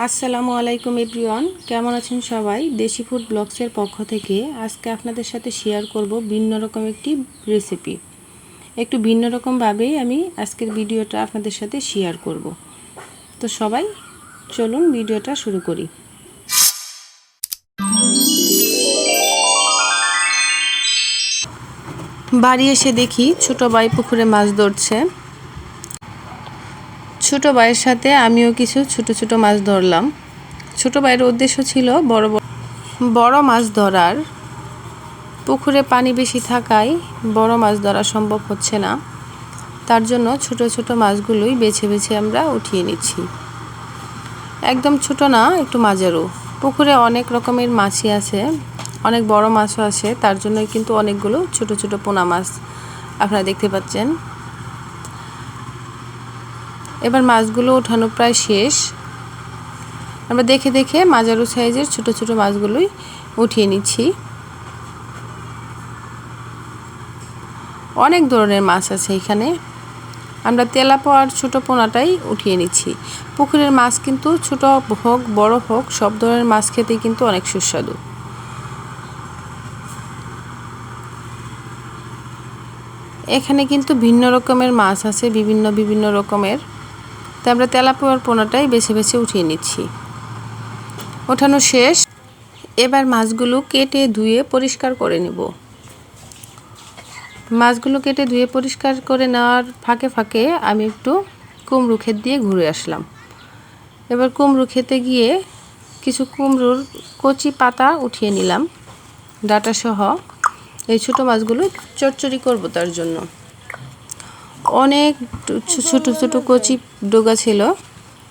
আসসালামু আলাইকুম এভরিওয়ান, কেমন আছেন সবাই? দেশি ফুড ব্লগসের পক্ষ থেকে আজকে আপনাদের সাথে শেয়ার করব ভিন্ন রকম একটি রেসিপি। একটু ভিন্ন রকমভাবেই আমি আজকের ভিডিওটা আপনাদের সাথে শেয়ার করব। তো সবাই চলুন ভিডিওটা শুরু করি। বাড়ি এসে দেখি ছোট ভাই পুকুরে মাছ ধরছে। ছোট ভাইয়ের সাথে আমিও কিছু ছোট ছোট মাছ ধরলাম। ছোট ভাইয়ের উদ্দেশ্য ছিল বড় মাছ ধরার। পুকুরে পানি বেশি থাকায় বড় মাছ ধরা সম্ভব হচ্ছে না, তার জন্য ছোট ছোট মাছগুলোই বেছে বেছে আমরা উঠিয়ে নিচ্ছি। একদম ছোট না, একটু মাঝারু। পুকুরে অনেক রকমের মাছই আছে, অনেক বড় মাছও আছে, তার জন্যই কিন্তু অনেকগুলো ছোট ছোট পোনা মাছ আপনারা দেখতে পাচ্ছেন। এবার মাছগুলো ওঠানো প্রায় শেষ। আমরা দেখে দেখে মাঝারু সাইজের ছোট ছোট মাছগুলোই উঠিয়ে নিচ্ছি। অনেক ধরনের মাছ আছে এখানে। আমরা তেলাপোয়া আর ছোটো পোনাটাই উঠিয়ে নিচ্ছি। পুকুরের মাছ কিন্তু ছোট হোক বড় হোক সব ধরনের মাছ খেতেই কিন্তু অনেক সুস্বাদু। এখানে কিন্তু ভিন্ন রকমের মাছ আছে, বিভিন্ন রকমের। তাই আমরা তেলাপোয়ার পোনাটাই বেছে বেছে উঠিয়ে নিচ্ছি। ওঠানো শেষ। এবার মাছগুলো কেটে ধুয়ে পরিষ্কার করে নেব। মাছগুলো কেটে ধুয়ে পরিষ্কার করে নেওয়ার ফাঁকে ফাঁকে আমি একটু কুমড়ো ক্ষেত দিয়ে ঘুরে আসলাম। এবার কুমড়ো খেতে গিয়ে কিছু কুমড়োর কচি পাতা উঠিয়ে নিলাম ডাঁটা সহ। এই ছোটো মাছগুলো চচ্চড়ি করব, তার জন্য অনেক ছোট ছোট কচি ডগা ছিল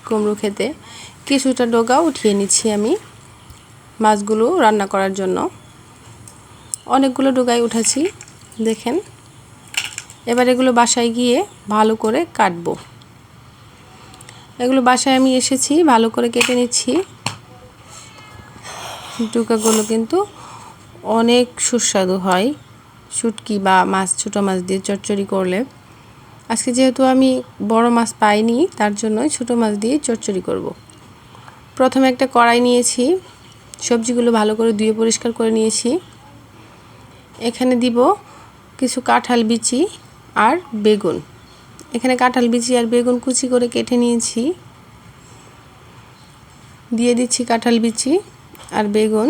কুমড়ো খেতে। কিছুটা ডগা উঠিয়ে নিচ্ছি আমি মাছগুলো রান্না করার জন্য। অনেকগুলো ডগাই উঠাচ্ছি, দেখেন। এবার এগুলো বাসায় গিয়ে ভালো করে কাটবো। এগুলো বাসায় আমি এসেছি, ভালো করে কেটে নিচ্ছি। ডগাগুলো কিন্তু অনেক সুস্বাদু হয় শুটকি বা মাছ, ছোটো মাছ দিয়ে চচ্চড়ি করলে। আজকে যেহেতু আমি বড় মাছ পাইনি, তার জন্যই ছোটো মাছ দিয়ে চচ্চড়ি করব। প্রথমে একটা কড়াই নিয়েছি, সবজিগুলো ভালো করে ধুয়ে পরিষ্কার করে নিয়েছি। এখানে দিব কিছু কাঁঠাল বিচি আর বেগুন। এখানে কাঁঠাল বিচি আর বেগুন কুচি করে কেটে নিয়েছি। দিয়ে দিচ্ছি কাঁঠাল বিচি আর বেগুন।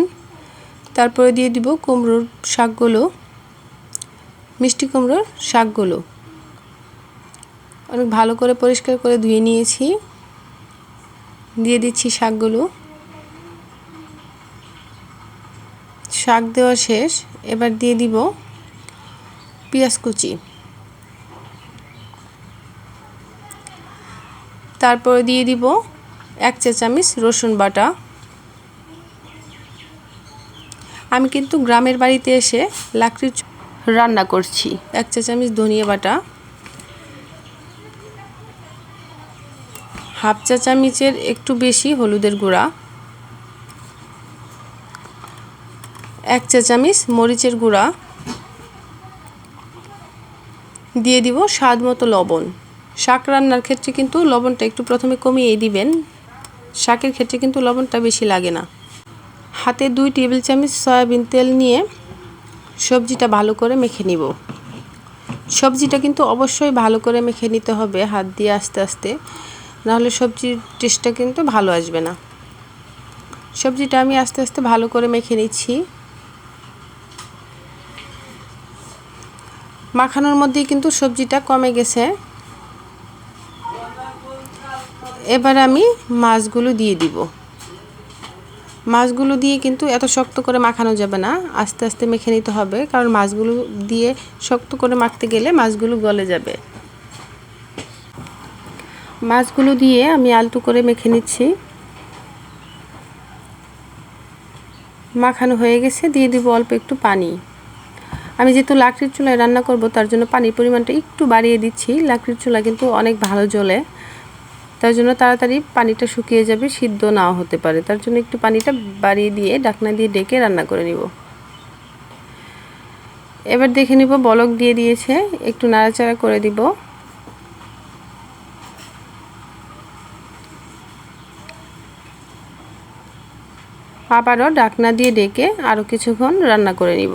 তারপরে দিয়ে দিব কুমড়োর শাকগুলো, মিষ্টি কুমড়োর শাকগুলো। অনেক ভালো করে পরিষ্কার করে ধুয়ে নিয়েছি। দিয়ে দিচ্ছি শাকগুলো। শাক দেওয়া শেষ। এবার দিয়ে দিব পেঁয়াজ কুচি। তারপরে দিয়ে দিব 1 চা চামচ রসুন বাটা। আমি কিন্তু গ্রামের বাড়িতে এসে লাকড়ির রান্না করছি। 1 চা চামচ ধনিয়া বাটা, 1/2 চা চামচের একটু বেশি হলুদের গুঁড়া, 1 চা চামচ মরিচের গুঁড়া, দিয়ে দিব স্বাদ মতো লবণ। শাক রান্নার ক্ষেত্রে কিন্তু লবণটা একটু প্রথমে কমিয়ে দিবেন, শাকের ক্ষেত্রে কিন্তু লবণটা বেশি লাগে না। হাতে 2 টেবিল চামচ সয়াবিন তেল নিয়ে সবজিটা ভালো করে মেখে নিব। সবজিটা কিন্তু অবশ্যই ভালো করে মেখে নিতে হবে হাত দিয়ে আস্তে আস্তে, নাহলে সবজির টেস্টটা কিন্তু ভালো আসবে না। সবজিটা আমি আস্তে আস্তে ভালো করে মেখে নিচ্ছি। মাখানোর মধ্যেই কিন্তু সবজিটা কমে গেছে। এবার আমি মাছগুলো দিয়ে দিব। মাছগুলো দিয়ে কিন্তু এত শক্ত করে মাখানো যাবে না, আস্তে আস্তে মেখে নিতে হবে, কারণ মাছগুলো দিয়ে শক্ত করে মাখতে গেলে মাছগুলো গলে যাবে। মাছগুলো দিয়ে আমি আলতো করে মেখে নিচ্ছি। মাখানো হয়ে গেছে। দিয়ে দিব অল্প একটু পানি। আমি যেহেতু লাকড়ির চুলায় রান্না করব, তার জন্য পানির পরিমাণটা একটু বাড়িয়ে দিচ্ছি। লাকড়ির চুলা কিন্তু অনেক ভালো জ্বলে, তার জন্য তাড়াতাড়ি পানিটা শুকিয়ে যাবে, সিদ্ধ নাও হতে পারে। তার জন্য একটু পানিটা বাড়িয়ে দিয়ে ঢাকনা দিয়ে ঢেকে রান্না করে নিব। এবার দেখে নিব বলক দিয়ে দিয়েছে, একটু নাড়াচাড়া করে দিব। আবারও ঢাকনা দিয়ে ঢেকে আরও কিছুক্ষণ রান্না করে নিব।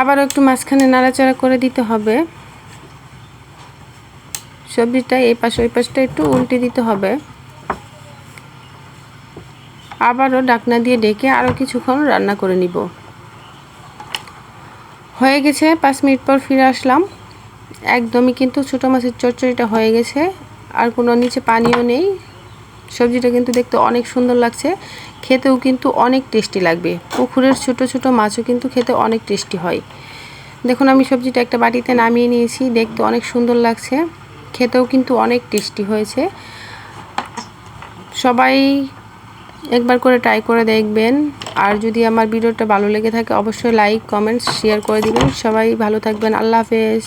আবারও একটু মাঝখানে নাড়াচাড়া করে দিতে হবে। সবজিটা এই পাশ ওই পাশটা একটু উল্টে দিতে হবে। আবারও ঢাকনা দিয়ে ঢেকে আরও কিছুক্ষণ রান্না করে নিব। হয়ে গেছে, 5 মিনিট পর ফিরে আসলাম। একদমই কিন্তু ছোটো মাছের চচ্চড়িটা হয়ে গেছে, আর কোনো নিচে পানিও নেই। সবজিটা কিন্তু দেখতে অনেক সুন্দর লাগছে, খেতেও কিন্তু অনেক টেস্টি লাগবে। পুকুরের ছোট ছোট মাছও কিন্তু খেতে অনেক টেস্টি হয়। দেখুন আমি সবজিটা একটা বাটিতে নামিয়ে নিয়েছি, দেখতে অনেক সুন্দর লাগছে, খেতেও কিন্তু অনেক টেস্টি হয়েছে। সবাই একবার করে ট্রাই করে দেখবেন। আর যদি আমার ভিডিওটা ভালো লেগে থাকে অবশ্যই লাইক, কমেন্টস, শেয়ার করে দিবেন। সবাই ভালো থাকবেন। আল্লাহ হাফেজ।